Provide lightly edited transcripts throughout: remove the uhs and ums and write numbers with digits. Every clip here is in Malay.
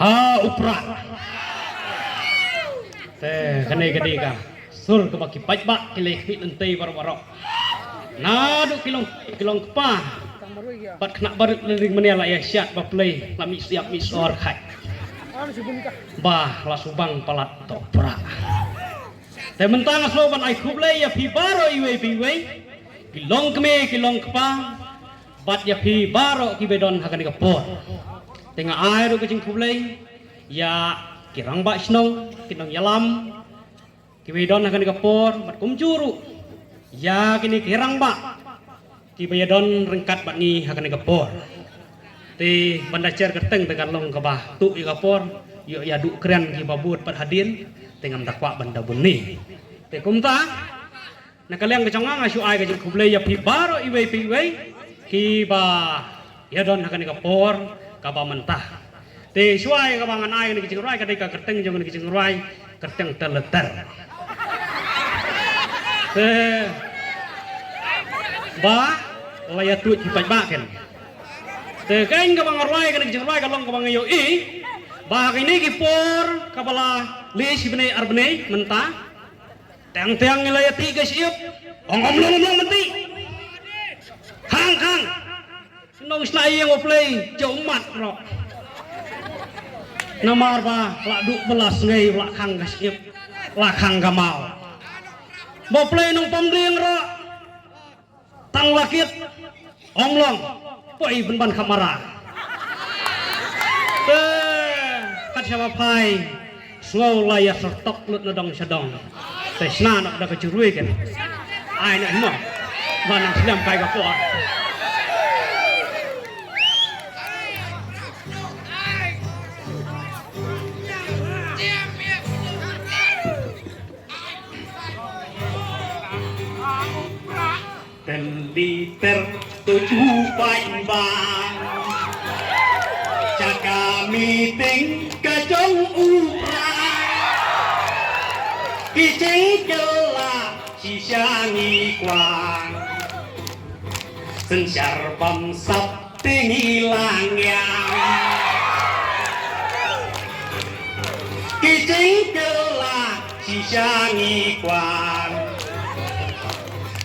ha upra te kene gede ka sur ke baki pajba kile khit ente baro-baro nadu kilong pa pat kena barit ring menela ya syat ba play lami siap misor khai bah la subang palat topra te mentang sloban ai khuble ya phi baro iwe piwe kilong keme kilong pa bat ya phi baro ki bedon hakan ka por tengah air ke jing khuble ya kirang ba snong kinong yalam ki bedon hakan ka por bat kumjuru ya kini kirang ba ki bedon rengkat bat ni hakan ka por ti banda cer keteng tekan long ka bah tu i ka por yo ya du keren ki babut pat hadin tengam takwa banda bunni te kumta na kaleng ke chonga ngasu ai ke jing khuble ya phi baro iwe piwe ki ba ya don hakan ka por ka ba mentah te suai ka bangan ai ke jing rai ka dei ka keteng jong ke jing rai keteng teleter te ba laya tu ci paj ba ken te kain ka bangan rai ka jing rai ka long ka bangan yo i ba ini ki por ka bala le si bene arbene mentah tiang-tiang laya tiga siap ongom-long menti hang nong slai yang play jauh mat ro namar ba la du belas ngai la khang ka siap la khang ka mau bo play nong pamding ro tang lakit onglong poi ben ban kamara kat siapa pai slow laya sertok lut nadong sedong tesna nak ada kecurui kan ai nak mo banang sedang kai ka por dan liter 7 bang jaga meeting kacang upra kicing kela sisangi kwang sensyar bamsap tinggi langyang kicing kela sisangi kwang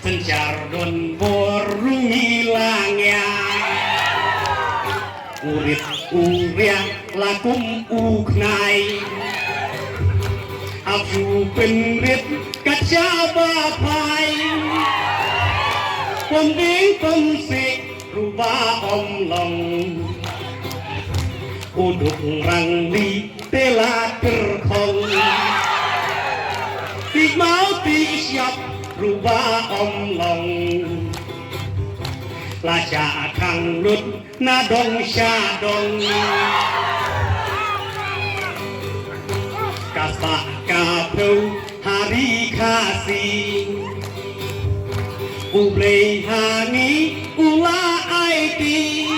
sensyar don borungi langyang urip uriang lakum uknai aku penrit kaca bapai pembing pemsik rubah omlong uduk rangli tela kerkong tik mau tik siap rubah omlong laca kang lut nadong syadong kasak kapau hari kasih ublei hani ula aiti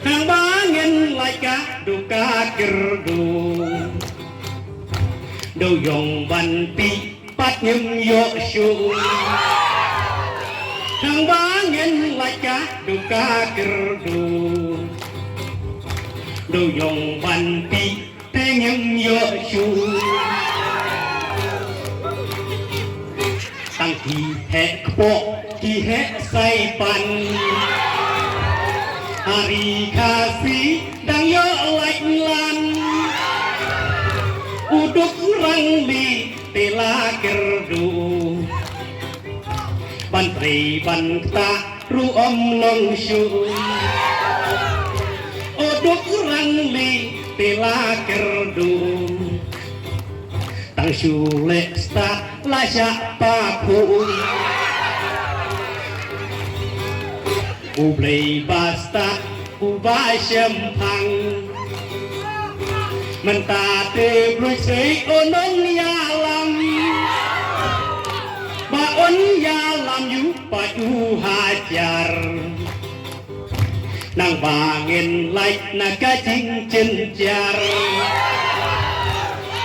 hang bangen laika duka gerdu do yong banti pat nyum yo shu hang bangen laika duka gerdu do yong banti tengem yo shu tăng ki he kpo ki he sai pan hari kasih dang yo like lan uduk rangli tela kerdu bantri banta ru om long shu uduk rangli tela kerdu tang shule sta la siapa pun ublei basta ubah sempang mentate blui sei onong yalam ba on yalam yu pa yu hajar nang bangin like naga cing cenjar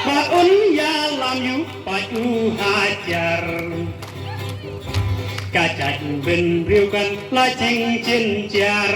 baun ya lam yu paju hajar kaca ben riu kan la cing cenjar